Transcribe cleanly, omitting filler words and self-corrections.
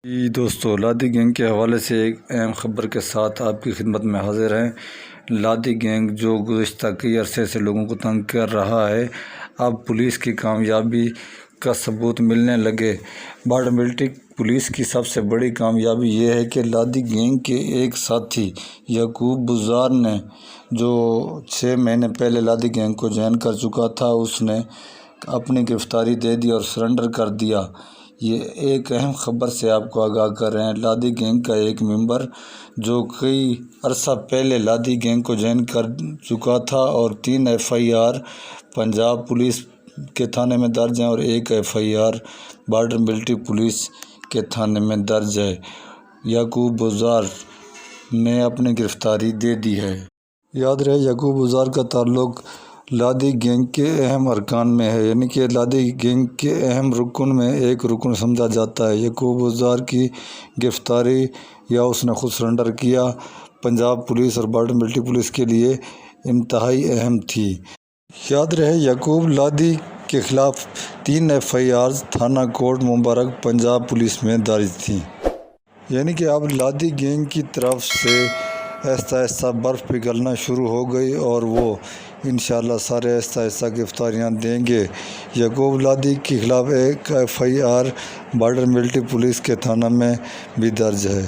جی دوستو، لادی گینگ کے حوالے سے ایک اہم خبر کے ساتھ آپ کی خدمت میں حاضر ہیں۔ لادی گینگ جو گزشتہ کئی عرصے سے لوگوں کو تنگ کر رہا ہے، اب پولیس کی کامیابی کا ثبوت ملنے لگے۔ بارڈر ملٹری پولیس کی سب سے بڑی کامیابی یہ ہے کہ لادی گینگ کے ایک ساتھی یعقوب بزار نے، جو 6 مہینے پہلے لادی گینگ کو جوائن کر چکا تھا، اس نے اپنی گرفتاری دے دی اور سرنڈر کر دیا۔ یہ ایک اہم خبر سے آپ کو آگاہ کر رہے ہیں۔ لادی گینگ کا ایک ممبر جو کئی عرصہ پہلے لادی گینگ کو جوائن کر چکا تھا اور 3 FIR پنجاب پولیس کے تھانے میں درج ہیں اور 1 FIR بارڈر ملٹری پولیس کے تھانے میں درج ہے، یعقوب بزار نے اپنی گرفتاری دے دی ہے۔ یاد رہے، یعقوب بزار کا تعلق لادی گینگ کے اہم ارکان میں ہے، یعنی کہ لادی گینگ کے اہم رکن میں ایک رکن سمجھا جاتا ہے۔ یعقوب بزار کی گرفتاری یا اس نے خود سرنڈر کیا پنجاب پولیس اور بارڈر ملٹری پولیس کے لیے انتہائی اہم تھی۔ یاد رہے، یعقوب لادی کے خلاف 3 FIRs تھانہ کوٹ مبارک پنجاب پولیس میں درج تھیں۔ یعنی کہ اب لادی گینگ کی طرف سے آہستہ آہستہ برف پگھلنا شروع ہو گئی اور وہ انشاءاللہ سارے آہستہ آہستہ گرفتاریاں دیں گے۔ یعقوب لادی کے خلاف 1 FIR بارڈر ملٹری پولیس کے تھانہ میں بھی درج ہے۔